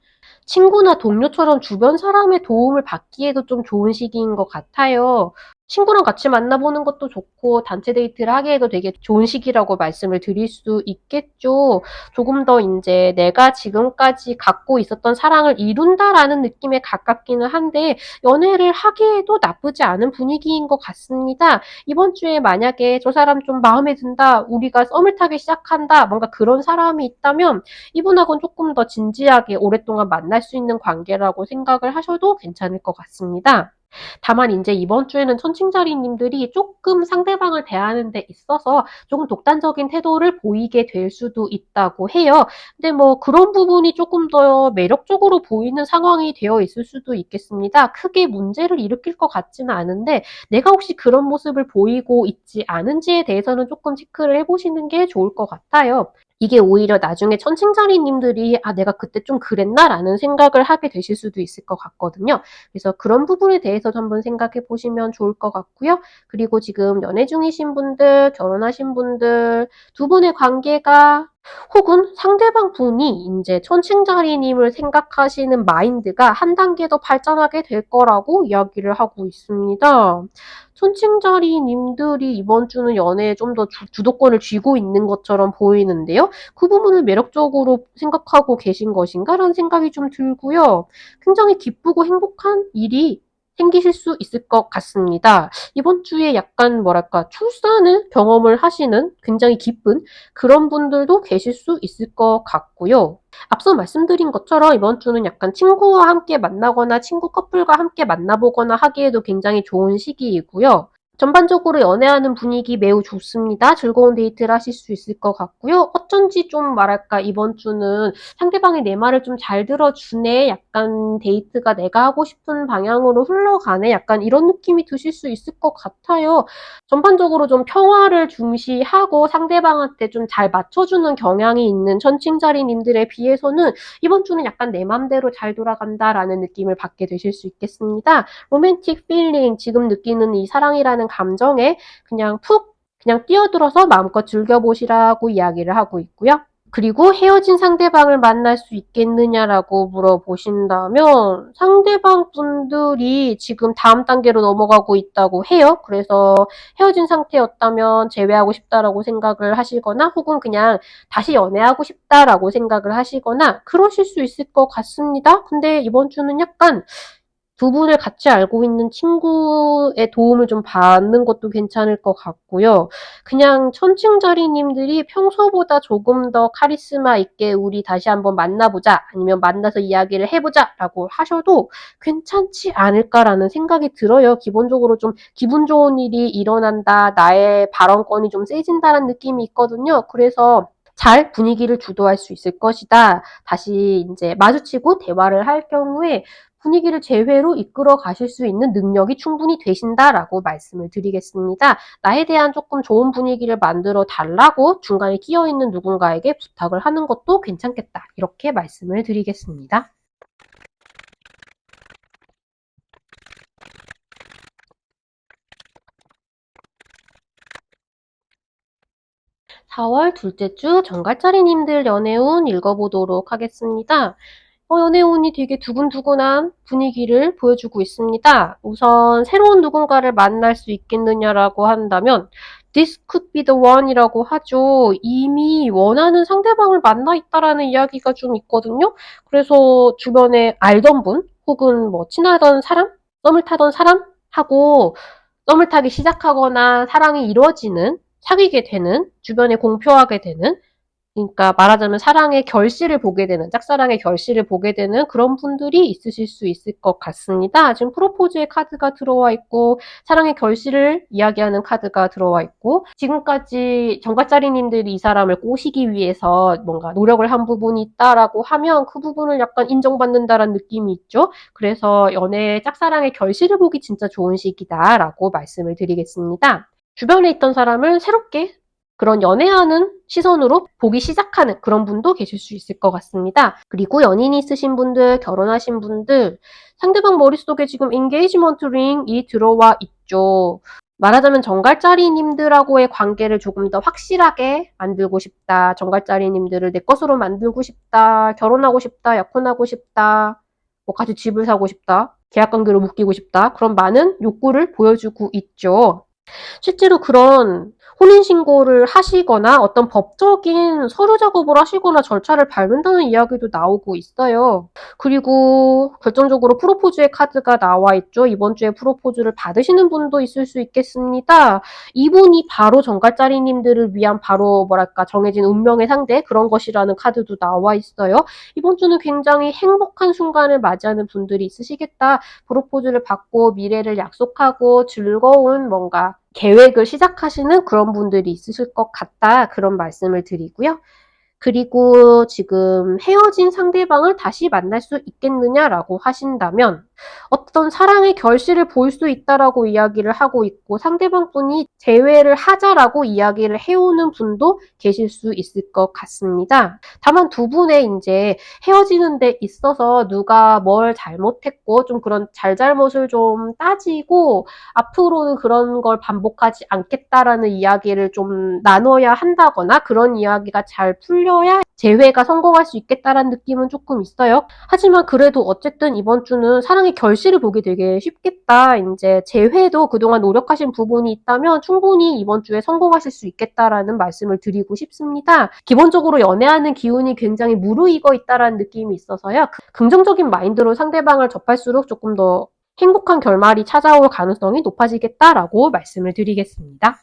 A: 친구나 동료처럼 주변 사람의 도움을 받기에도 좀 좋은 시기인 것 같아요. 친구랑 같이 만나보는 것도 좋고 단체 데이트를 하기에도 되게 좋은 시기라고 말씀을 드릴 수 있겠죠. 조금 더 이제 내가 지금까지 갖고 있었던 사랑을 이룬다라는 느낌에 가깝기는 한데 연애를 하기에도 나쁘지 않은 분위기인 것 같습니다. 이번 주에 만약에 저 사람 좀 마음에 든다, 우리가 썸을 타기 시작한다, 뭔가 그런 사람이 있다면 이분하고는 조금 더 진지하게 오랫동안 만날 수 있는 관계라고 생각을 하셔도 괜찮을 것 같습니다. 다만 이제 이번 주에는 천칭자리님들이 조금 상대방을 대하는 데 있어서 조금 독단적인 태도를 보이게 될 수도 있다고 해요. 근데 뭐 그런 부분이 조금 더 매력적으로 보이는 상황이 되어 있을 수도 있겠습니다. 크게 문제를 일으킬 것 같지는 않은데 내가 혹시 그런 모습을 보이고 있지 않은지에 대해서는 조금 체크를 해보시는 게 좋을 것 같아요. 이게 오히려 나중에 천칭자리님들이 아, 내가 그때 좀 그랬나라는 생각을 하게 되실 수도 있을 것 같거든요. 그래서 그런 부분에 대해서도 한번 생각해 보시면 좋을 것 같고요. 그리고 지금 연애 중이신 분들, 결혼하신 분들, 두 분의 관계가 혹은 상대방 분이 이제 천칭자리님을 생각하시는 마인드가 한 단계 더 발전하게 될 거라고 이야기를 하고 있습니다. 천칭자리님들이 이번 주는 연애에 좀 더 주도권을 쥐고 있는 것처럼 보이는데요. 그 부분을 매력적으로 생각하고 계신 것인가라는 생각이 좀 들고요. 굉장히 기쁘고 행복한 일이 생기실 수 있을 것 같습니다. 이번 주에 약간 뭐랄까 출산을 경험을 하시는 굉장히 기쁜 그런 분들도 계실 수 있을 것 같고요. 앞서 말씀드린 것처럼 이번 주는 약간 친구와 함께 만나거나 친구 커플과 함께 만나보거나 하기에도 굉장히 좋은 시기이고요. 전반적으로 연애하는 분위기 매우 좋습니다. 즐거운 데이트를 하실 수 있을 것 같고요. 어쩐지 좀 말할까 이번 주는 상대방이 내 말을 좀 잘 들어주네. 약간 데이트가 내가 하고 싶은 방향으로 흘러가네. 약간 이런 느낌이 드실 수 있을 것 같아요. 전반적으로 좀 평화를 중시하고 상대방한테 좀 잘 맞춰주는 경향이 있는 천칭자리님들에 비해서는 이번 주는 약간 내 맘대로 잘 돌아간다라는 느낌을 받게 되실 수 있겠습니다. 로맨틱 필링, 지금 느끼는 이 사랑이라는 감정에 그냥 푹 그냥 뛰어들어서 마음껏 즐겨보시라고 이야기를 하고 있고요. 그리고 헤어진 상대방을 만날 수 있겠느냐라고 물어보신다면 상대방 분들이 지금 다음 단계로 넘어가고 있다고 해요. 그래서 헤어진 상태였다면 재회하고 싶다라고 생각을 하시거나 혹은 그냥 다시 연애하고 싶다라고 생각을 하시거나 그러실 수 있을 것 같습니다. 근데 이번 주는 약간 두 분을 같이 알고 있는 친구의 도움을 좀 받는 것도 괜찮을 것 같고요. 그냥 천칭자리님들이 평소보다 조금 더 카리스마 있게 우리 다시 한번 만나보자 아니면 만나서 이야기를 해보자라고 하셔도 괜찮지 않을까라는 생각이 들어요. 기본적으로 좀 기분 좋은 일이 일어난다, 나의 발언권이 좀 세진다는 느낌이 있거든요. 그래서 잘 분위기를 주도할 수 있을 것이다. 다시 이제 마주치고 대화를 할 경우에 분위기를 제회로 이끌어 가실 수 있는 능력이 충분히 되신다라고 말씀을 드리겠습니다. 나에 대한 조금 좋은 분위기를 만들어 달라고 중간에 끼어 있는 누군가에게 부탁을 하는 것도 괜찮겠다. 이렇게 말씀을 드리겠습니다. 4월 둘째 주 정갈짜리님들 연애운 읽어보도록 하겠습니다. 연애운이 되게 두근두근한 분위기를 보여주고 있습니다. 우선 새로운 누군가를 만날 수 있겠느냐라고 한다면 This could be the one이라고 하죠. 이미 원하는 상대방을 만나 있다라는 이야기가 좀 있거든요. 그래서 주변에 알던 분 혹은 뭐 친하던 사람, 썸을 타던 사람하고 썸을 타기 시작하거나 사랑이 이루어지는, 사귀게 되는, 주변에 공표하게 되는, 그러니까 말하자면 사랑의 결실을 보게 되는, 짝사랑의 결실을 보게 되는 그런 분들이 있으실 수 있을 것 같습니다. 지금 프로포즈의 카드가 들어와 있고 사랑의 결실을 이야기하는 카드가 들어와 있고, 지금까지 정갈짜리님들이 이 사람을 꼬시기 위해서 뭔가 노력을 한 부분이 있다라고 하면 그 부분을 약간 인정받는다라는 느낌이 있죠. 그래서 연애의 짝사랑의 결실을 보기 진짜 좋은 시기다라고 말씀을 드리겠습니다. 주변에 있던 사람을 새롭게 그런 연애하는 시선으로 보기 시작하는 그런 분도 계실 수 있을 것 같습니다. 그리고 연인이 있으신 분들, 결혼하신 분들, 상대방 머릿속에 지금 인게이지먼트 링이 들어와 있죠. 말하자면 정갈짜리님들하고의 관계를 조금 더 확실하게 만들고 싶다. 정갈짜리님들을 내 것으로 만들고 싶다. 결혼하고 싶다. 약혼하고 싶다. 뭐 같이 집을 사고 싶다. 계약관계로 묶이고 싶다. 그런 많은 욕구를 보여주고 있죠. 실제로 그런 혼인신고를 하시거나 어떤 법적인 서류 작업을 하시거나 절차를 밟는다는 이야기도 나오고 있어요. 그리고 결정적으로 프로포즈의 카드가 나와 있죠. 이번 주에 프로포즈를 받으시는 분도 있을 수 있겠습니다. 이분이 바로 정갈짜리님들을 위한 바로 뭐랄까 정해진 운명의 상대 그런 것이라는 카드도 나와 있어요. 이번 주는 굉장히 행복한 순간을 맞이하는 분들이 있으시겠다. 프로포즈를 받고 미래를 약속하고 즐거운 뭔가 계획을 시작하시는 그런 분들이 있으실 것 같다. 그런 말씀을 드리고요. 그리고 지금 헤어진 상대방을 다시 만날 수 있겠느냐라고 하신다면 어떤 사랑의 결실을 볼 수 있다라고 이야기를 하고 있고 상대방 분이 재회를 하자라고 이야기를 해오는 분도 계실 수 있을 것 같습니다. 다만 두 분의 이제 헤어지는 데 있어서 누가 뭘 잘못했고 좀 그런 잘잘못을 좀 따지고 앞으로는 그런 걸 반복하지 않겠다라는 이야기를 좀 나눠야 한다거나 그런 이야기가 잘 풀려야 재회가 성공할 수 있겠다라는 느낌은 조금 있어요. 하지만 그래도 어쨌든 이번 주는 사랑의 결실을 보기 되게 쉽겠다. 이제 재회도 그동안 노력하신 부분이 있다면 충분히 이번 주에 성공하실 수 있겠다라는 말씀을 드리고 싶습니다. 기본적으로 연애하는 기운이 굉장히 무르익어 있다라는 느낌이 있어서요. 긍정적인 마인드로 상대방을 접할수록 조금 더 행복한 결말이 찾아올 가능성이 높아지겠다라고 말씀을 드리겠습니다.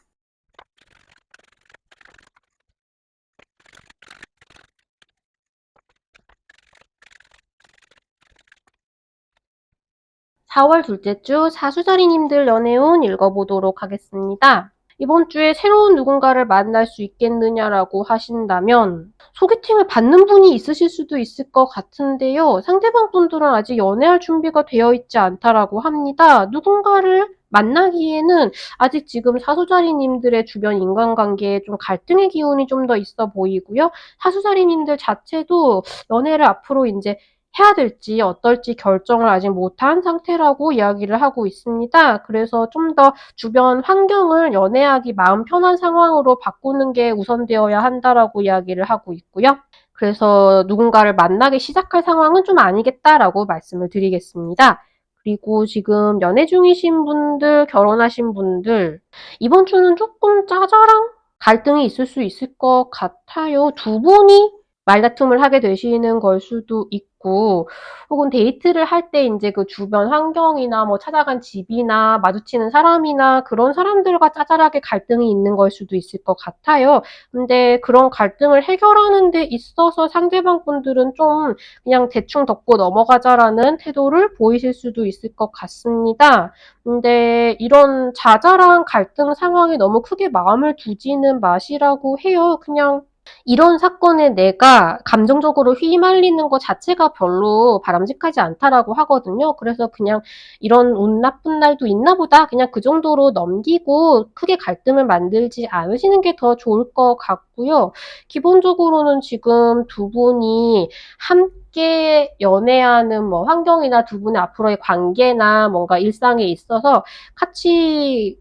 A: 4월 둘째 주 사수자리님들 연애운 읽어보도록 하겠습니다. 이번 주에 새로운 누군가를 만날 수 있겠느냐라고 하신다면 소개팅을 받는 분이 있으실 수도 있을 것 같은데요. 상대방 분들은 아직 연애할 준비가 되어 있지 않다라고 합니다. 누군가를 만나기에는 아직 지금 사수자리님들의 주변 인간관계에 좀 갈등의 기운이 좀 더 있어 보이고요. 사수자리님들 자체도 연애를 앞으로 이제 해야 될지 어떨지 결정을 아직 못한 상태라고 이야기를 하고 있습니다. 그래서 좀 더 주변 환경을 연애하기 마음 편한 상황으로 바꾸는 게 우선되어야 한다라고 이야기를 하고 있고요. 그래서 누군가를 만나기 시작할 상황은 좀 아니겠다라고 말씀을 드리겠습니다. 그리고 지금 연애 중이신 분들, 결혼하신 분들, 이번 주는 조금 짜잘한 갈등이 있을 수 있을 것 같아요. 두 분이 말다툼을 하게 되시는 걸 수도 있고, 혹은 데이트를 할 때 이제 그 주변 환경이나 뭐 찾아간 집이나 마주치는 사람이나 그런 사람들과 짜잘하게 갈등이 있는 걸 수도 있을 것 같아요. 근데 그런 갈등을 해결하는 데 있어서 상대방 분들은 좀 그냥 대충 덮고 넘어가자라는 태도를 보이실 수도 있을 것 같습니다. 근데 이런 자잘한 갈등 상황에 너무 크게 마음을 두지는 마시라고 해요. 그냥 이런 사건에 내가 감정적으로 휘말리는 것 자체가 별로 바람직하지 않다라고 하거든요. 그래서 그냥 이런 운 나쁜 날도 있나 보다. 그냥 그 정도로 넘기고 크게 갈등을 만들지 않으시는 게 더 좋을 것 같고요. 기본적으로는 지금 두 분이 함께 연애하는 뭐 환경이나 두 분의 앞으로의 관계나 뭔가 일상에 있어서 같이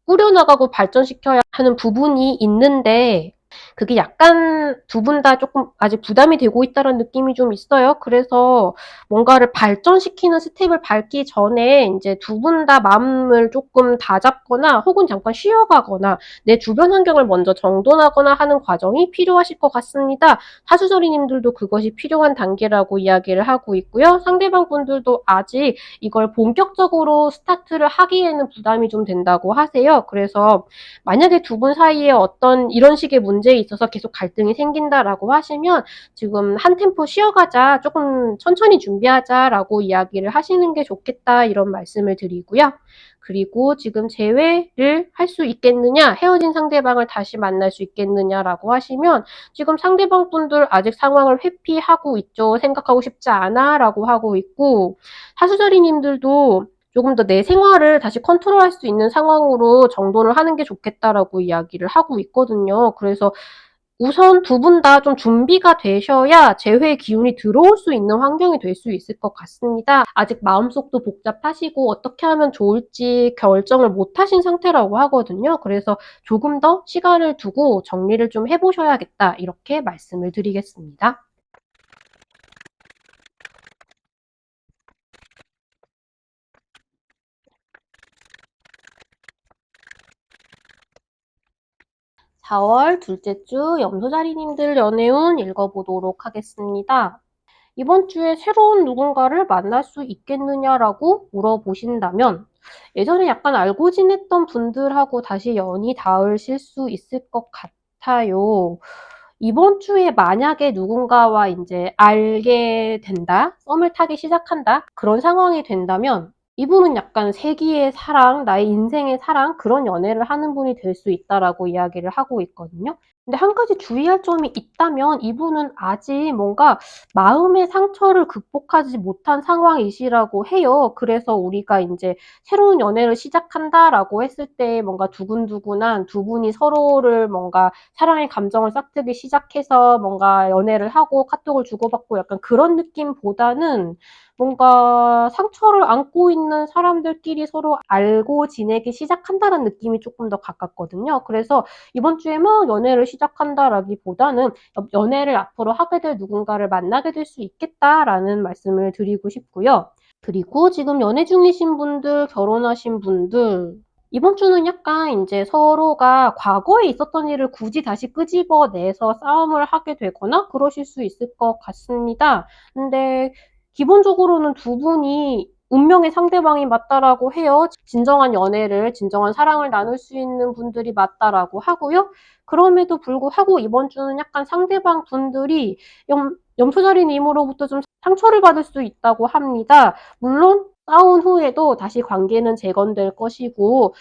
A: 꾸려나가고 발전시켜야 하는 부분이 있는데 그게 약간 두 분 다 조금 아직 부담이 되고 있다는 느낌이 좀 있어요. 그래서 뭔가를 발전시키는 스텝을 밟기 전에 이제 두 분 다 마음을 조금 다잡거나 혹은 잠깐 쉬어가거나 내 주변 환경을 먼저 정돈하거나 하는 과정이 필요하실 것 같습니다. 하수저리님들도 그것이 필요한 단계라고 이야기를 하고 있고요. 상대방 분들도 아직 이걸 본격적으로 스타트를 하기에는 부담이 좀 된다고 하세요. 그래서 만약에 두 분 사이에 어떤 이런 식의 문제에 있어서 계속 갈등이 생긴다라고 하시면 지금 한 템포 쉬어가자, 조금 천천히 준비하자라고 이야기를 하시는 게 좋겠다 이런 말씀을 드리고요. 그리고 지금 재회를 할 수 있겠느냐, 헤어진 상대방을 다시 만날 수 있겠느냐라고 하시면 지금 상대방 분들 아직 상황을 회피하고 있죠. 생각하고 싶지 않아라고 하고 있고 하수저리님들도 조금 더 내 생활을 다시 컨트롤할 수 있는 상황으로 정돈을 하는 게 좋겠다라고 이야기를 하고 있거든요. 그래서 우선 두 분 다 좀 준비가 되셔야 재회의 기운이 들어올 수 있는 환경이 될 수 있을 것 같습니다. 아직 마음속도 복잡하시고 어떻게 하면 좋을지 결정을 못 하신 상태라고 하거든요. 그래서 조금 더 시간을 두고 정리를 좀 해보셔야겠다. 이렇게 말씀을 드리겠습니다. 4월 둘째 주 염소자리님들 연애운 읽어보도록 하겠습니다. 이번 주에 새로운 누군가를 만날 수 있겠느냐라고 물어보신다면 예전에 약간 알고 지냈던 분들하고 다시 연이 닿으실 수 있을 것 같아요. 이번 주에 만약에 누군가와 이제 알게 된다, 썸을 타기 시작한다, 그런 상황이 된다면 이분은 약간 세기의 사랑, 나의 인생의 사랑, 그런 연애를 하는 분이 될 수 있다라고 이야기를 하고 있거든요. 근데 한 가지 주의할 점이 있다면 이분은 아직 뭔가 마음의 상처를 극복하지 못한 상황이시라고 해요. 그래서 우리가 이제 새로운 연애를 시작한다라고 했을 때 뭔가 두근두근한 두 분이 서로를 뭔가 사랑의 감정을 싹트기 시작해서 뭔가 연애를 하고 카톡을 주고받고 약간 그런 느낌보다는 뭔가 상처를 안고 있는 사람들끼리 서로 알고 지내기 시작한다는 느낌이 조금 더 가깝거든요. 그래서 이번 주에 막 연애를 시작한다라기보다는 연애를 앞으로 하게 될 누군가를 만나게 될 수 있겠다라는 말씀을 드리고 싶고요. 그리고 지금 연애 중이신 분들, 결혼하신 분들, 이번 주는 약간 이제 서로가 과거에 있었던 일을 굳이 다시 끄집어내서 싸움을 하게 되거나 그러실 수 있을 것 같습니다. 근데 기본적으로는 두 분이 운명의 상대방이 맞다라고 해요. 진정한 연애를, 진정한 사랑을 나눌 수 있는 분들이 맞다라고 하고요. 그럼에도 불구하고 이번 주는 약간 상대방 분들이 염소자리님으로부터 좀 상처를 받을 수 있다고 합니다. 물론 싸운 후에도 다시 관계는 재건될 것이고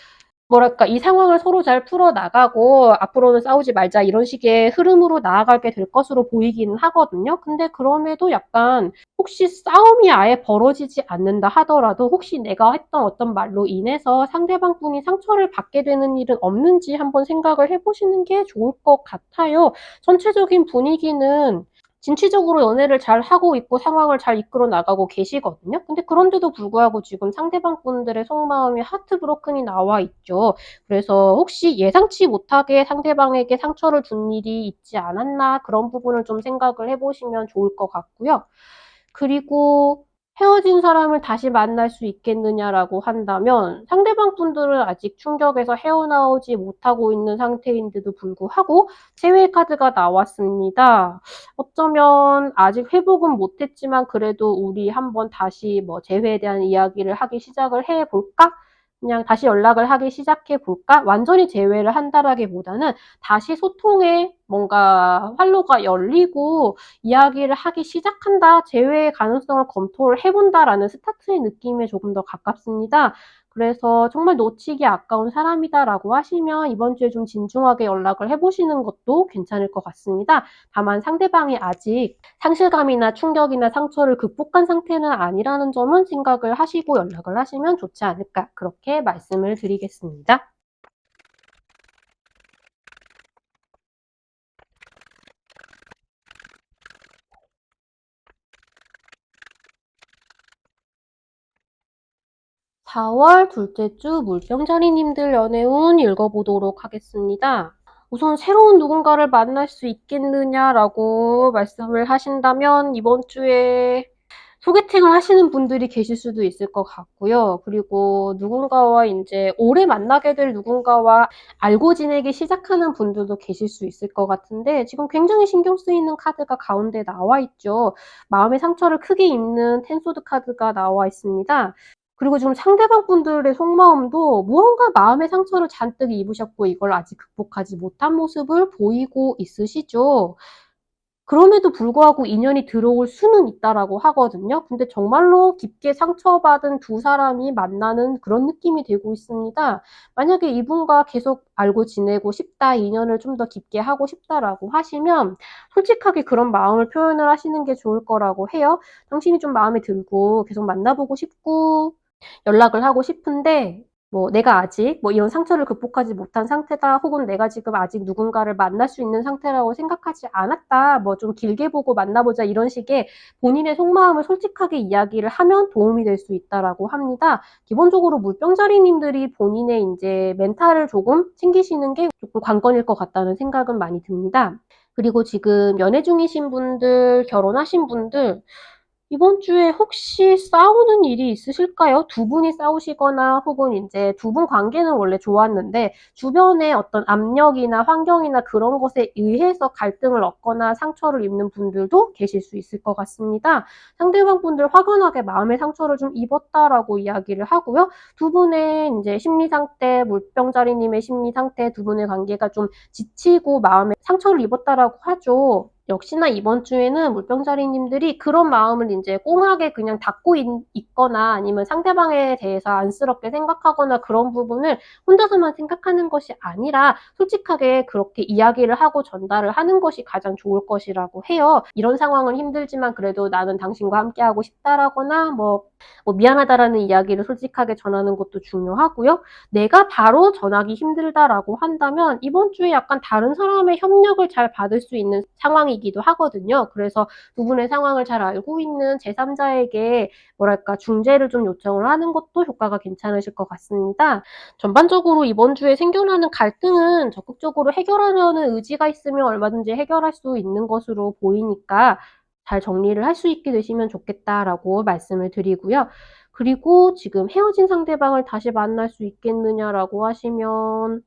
A: 뭐랄까 이 상황을 서로 잘 풀어나가고 앞으로는 싸우지 말자 이런 식의 흐름으로 나아가게 될 것으로 보이기는 하거든요. 근데 그럼에도 약간 혹시 싸움이 아예 벌어지지 않는다 하더라도 혹시 내가 했던 어떤 말로 인해서 상대방 분이 상처를 받게 되는 일은 없는지 한번 생각을 해보시는 게 좋을 것 같아요. 전체적인 분위기는 진취적으로 연애를 잘 하고 있고 상황을 잘 이끌어 나가고 계시거든요. 근데 그런데도 불구하고 지금 상대방 분들의 속마음이 하트 브로큰이 나와 있죠. 그래서 혹시 예상치 못하게 상대방에게 상처를 준 일이 있지 않았나 그런 부분을 좀 생각을 해보시면 좋을 것 같고요. 그리고 헤어진 사람을 다시 만날 수 있겠느냐라고 한다면 상대방 분들은 아직 충격에서 헤어나오지 못하고 있는 상태인데도 불구하고 재회 카드가 나왔습니다. 어쩌면 아직 회복은 못했지만 그래도 우리 한번 다시 뭐 재회에 대한 이야기를 하기 시작을 해볼까? 그냥 다시 연락을 하기 시작해 볼까? 완전히 재회를 한다라기보다는 다시 소통에 뭔가 활로가 열리고 이야기를 하기 시작한다, 재회의 가능성을 검토를 해본다라는 스타트의 느낌에 조금 더 가깝습니다. 그래서 정말 놓치기 아까운 사람이다라고 하시면 이번 주에 좀 진중하게 연락을 해보시는 것도 괜찮을 것 같습니다. 다만 상대방이 아직 상실감이나 충격이나 상처를 극복한 상태는 아니라는 점은 생각을 하시고 연락을 하시면 좋지 않을까 그렇게 말씀을 드리겠습니다. 4월 둘째 주 물병자리님들 연애운 읽어보도록 하겠습니다. 우선 새로운 누군가를 만날 수 있겠느냐라고 말씀을 하신다면 이번 주에 소개팅을 하시는 분들이 계실 수도 있을 것 같고요. 그리고 누군가와 인제 오래 만나게 될 누군가와 알고 지내기 시작하는 분들도 계실 수 있을 것 같은데 지금 굉장히 신경 쓰이는 카드가 가운데 나와 있죠. 마음의 상처를 크게 입는 텐소드 카드가 나와 있습니다. 그리고 지금 상대방 분들의 속마음도 무언가 마음의 상처를 잔뜩 입으셨고 이걸 아직 극복하지 못한 모습을 보이고 있으시죠. 그럼에도 불구하고 인연이 들어올 수는 있다라고 하거든요. 근데 정말로 깊게 상처받은 두 사람이 만나는 그런 느낌이 되고 있습니다. 만약에 이분과 계속 알고 지내고 싶다, 인연을 좀 더 깊게 하고 싶다라고 하시면 솔직하게 그런 마음을 표현을 하시는 게 좋을 거라고 해요. 당신이 좀 마음에 들고 계속 만나보고 싶고 연락을 하고 싶은데 내가 아직 이런 상처를 극복하지 못한 상태다 혹은 내가 지금 아직 누군가를 만날 수 있는 상태라고 생각하지 않았다. 좀 길게 보고 만나보자 이런 식의 본인의 속마음을 솔직하게 이야기를 하면 도움이 될 수 있다라고 합니다. 기본적으로 물병자리님들이 본인의 인제 멘탈을 조금 챙기시는 게 조금 관건일 것 같다는 생각은 많이 듭니다. 그리고 지금 연애 중이신 분들, 결혼하신 분들 이번 주에 혹시 싸우는 일이 있으실까요? 두 분이 싸우시거나 혹은 인제 두 분 관계는 원래 좋았는데 주변의 어떤 압력이나 환경이나 그런 것에 의해서 갈등을 얻거나 상처를 입는 분들도 계실 수 있을 것 같습니다. 상대방 분들 화가 나게 마음의 상처를 좀 입었다라고 이야기를 하고요. 두 분의 인제 심리 상태, 물병자리님의 심리 상태, 두 분의 관계가 좀 지치고 마음에 상처를 입었다라고 하죠. 역시나 이번 주에는 물병자리님들이 그런 마음을 인제 꽁하게 그냥 닫고 있거나 아니면 상대방에 대해서 안쓰럽게 생각하거나 그런 부분을 혼자서만 생각하는 것이 아니라 솔직하게 그렇게 이야기를 하고 전달을 하는 것이 가장 좋을 것이라고 해요. "이런 상황은 힘들지만 그래도 나는 당신과 함께하고 싶다."라거나 "미안하다."라는 이야기를 솔직하게 전하는 것도 중요하고요. 내가 바로 전하기 힘들다라고 한다면 이번 주에 약간 다른 사람의 협력을 잘 받을 수 있는 상황이기도 하거든요. 그래서 두 분의 상황을 잘 알고 있는 제3자에게 중재를 좀 요청을 하는 것도 효과가 괜찮으실 것 같습니다. 전반적으로 이번 주에 생겨나는 갈등은 적극적으로 해결하려는 의지가 있으면 얼마든지 해결할 수 있는 것으로 보이니까 잘 정리를 할 수 있게 되시면 좋겠다라고 말씀을 드리고요. 그리고 지금 헤어진 상대방을 다시 만날 수 있겠느냐라고 하시면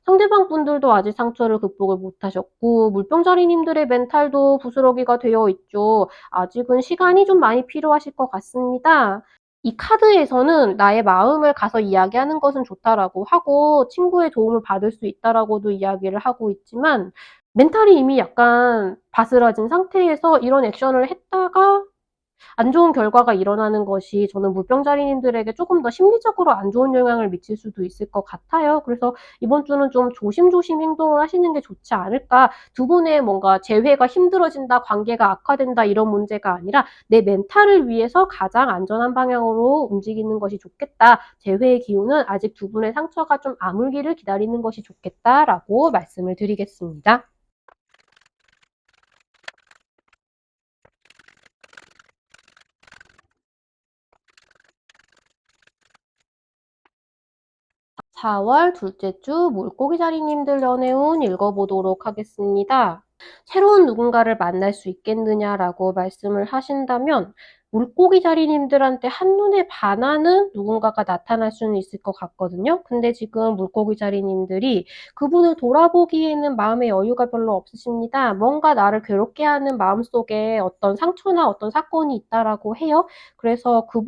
A: 상대방 분들도 아직 상처를 극복을 못 하셨고 물병자리님들의 멘탈도 부스러기가 되어 있죠. 아직은 시간이 좀 많이 필요하실 것 같습니다. 이 카드에서는 "나의 마음을 가서 이야기하는 것은 좋다."라고 하고 "친구의 도움을 받을 수 있다."라고도 이야기를 하고 있지만 멘탈이 이미 약간 바스라진 상태에서 이런 액션을 했다가 안 좋은 결과가 일어나는 것이 저는 물병자리님들에게 조금 더 심리적으로 안 좋은 영향을 미칠 수도 있을 것 같아요. 그래서 이번 주는 좀 조심조심 행동을 하시는 게 좋지 않을까. 두 분의 뭔가 재회가 힘들어진다, 관계가 악화된다 이런 문제가 아니라 '내 멘탈을 위해서 가장 안전한 방향으로 움직이는 것이 좋겠다. 재회의 기운은 아직 두 분의 상처가 좀 아물기를 기다리는 것이 좋겠다.'라고 말씀을 드리겠습니다. 4월 둘째 주 물고기자리님들 연애운 읽어보도록 하겠습니다. 새로운 누군가를 만날 수 있겠느냐라고 말씀을 하신다면 물고기자리님들한테 한눈에 반하는 누군가가 나타날 수는 있을 것 같거든요. 근데 지금 물고기자리님들이 그분을 돌아보기에는 마음의 여유가 별로 없으십니다. 뭔가 나를 괴롭게 하는 마음속에 어떤 상처나 어떤 사건이 있다라고 해요. 그래서 그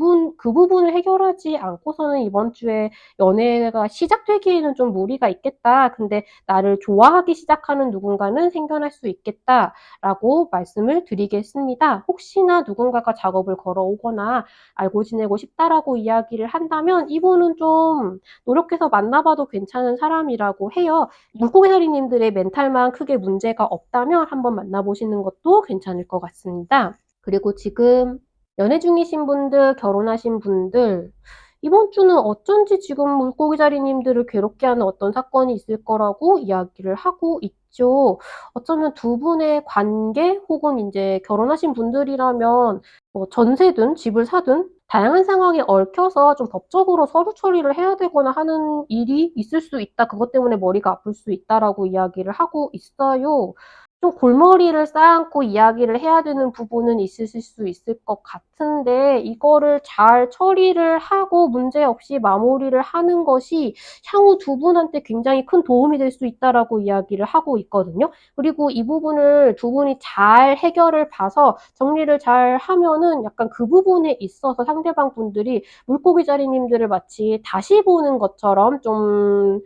A: 부분을 해결하지 않고서는 이번 주에 연애가 시작되기에는 좀 무리가 있겠다. 근데 나를 좋아하기 시작하는 누군가는 생겨날 수 있겠다라고 말씀을 드리겠습니다. 혹시나 누군가가 작업을 걸어오거나 알고 지내고 싶다라고 이야기를 한다면 이분은 좀 노력해서 만나봐도 괜찮은 사람이라고 해요. 물고기다리님들의 멘탈만 크게 문제가 없다면 한번 만나보시는 것도 괜찮을 것 같습니다. 그리고 지금 연애 중이신 분들, 결혼하신 분들 이번 주는 어쩐지 지금 물고기자리님들을 괴롭게 하는 어떤 사건이 있을 거라고 이야기를 하고 있죠. 어쩌면 두 분의 관계 혹은 인제 결혼하신 분들이라면 전세든 집을 사든 다양한 상황에 얽혀서 좀 법적으로 서류 처리를 해야 되거나 하는 일이 있을 수 있다. 그것 때문에 머리가 아플 수 있다라고 이야기를 하고 있어요. 좀 골머리를 쌓고 이야기를 해야 되는 부분은 있으실 수 있을 것 같은데 이거를 잘 처리를 하고 문제없이 마무리를 하는 것이 향후 두 분한테 굉장히 큰 도움이 될 수 있다라고 이야기를 하고 있거든요. 그리고 이 부분을 두 분이 잘 해결을 봐서 정리를 잘 하면은 약간 그 부분에 있어서 상대방 분들이 물고기 자리님들을 마치 다시 보는 것처럼 좀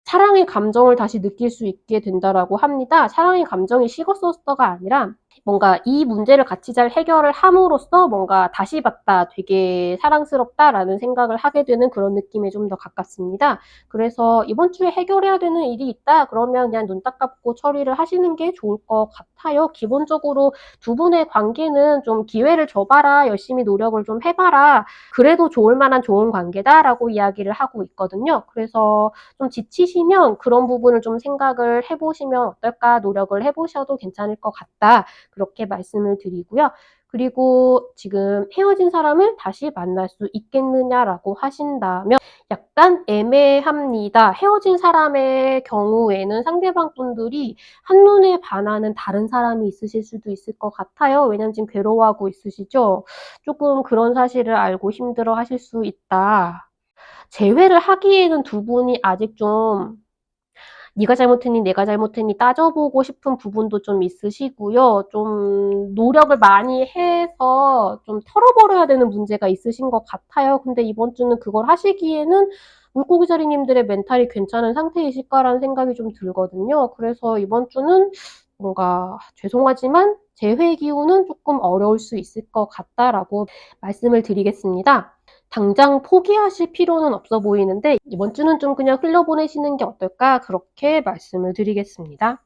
A: 사랑의 감정을 다시 느낄 수 있게 된다라고 합니다. 사랑의 감정이 식었었어가 아니라 뭔가 이 문제를 같이 잘 해결을 함으로써 뭔가 다시 봤다, 되게 사랑스럽다라는 생각을 하게 되는 그런 느낌에 좀 더 가깝습니다. 그래서 이번 주에 해결해야 되는 일이 있다, 그러면 그냥 눈 딱 감고 처리를 하시는 게 좋을 것 같아요. 기본적으로 두 분의 관계는 좀 기회를 줘봐라, 열심히 노력을 좀 해봐라, 그래도 좋을 만한 좋은 관계다라고 이야기를 하고 있거든요. 그래서 좀 지치시면 그런 부분을 좀 생각을 해보시면 어떨까, 노력을 해보셔도 괜찮을 것 같다. 그렇게 말씀을 드리고요. 그리고 지금 헤어진 사람을 다시 만날 수 있겠느냐라고 하신다면 약간 애매합니다. 헤어진 사람의 경우에는 상대방 분들이 한눈에 반하는 다른 사람이 있으실 수도 있을 것 같아요. 왜냐면 지금 괴로워하고 있으시죠? 조금 그런 사실을 알고 힘들어 하실 수 있다. 재회를 하기에는 두 분이 아직 좀 네가 잘못했니, 내가 잘못했니 따져보고 싶은 부분도 좀 있으시고요. 좀 노력을 많이 해서 좀 털어버려야 되는 문제가 있으신 것 같아요. 근데 이번 주는 그걸 하시기에는 물고기 자리님들의 멘탈이 괜찮은 상태이실까라는 생각이 좀 들거든요. 그래서 이번 주는 뭔가 죄송하지만 재회 기후는 조금 어려울 수 있을 것 같다라고 말씀을 드리겠습니다. 당장 포기하실 필요는 없어 보이는데 이번 주는 좀 그냥 흘려보내시는 게 어떨까 그렇게 말씀을 드리겠습니다.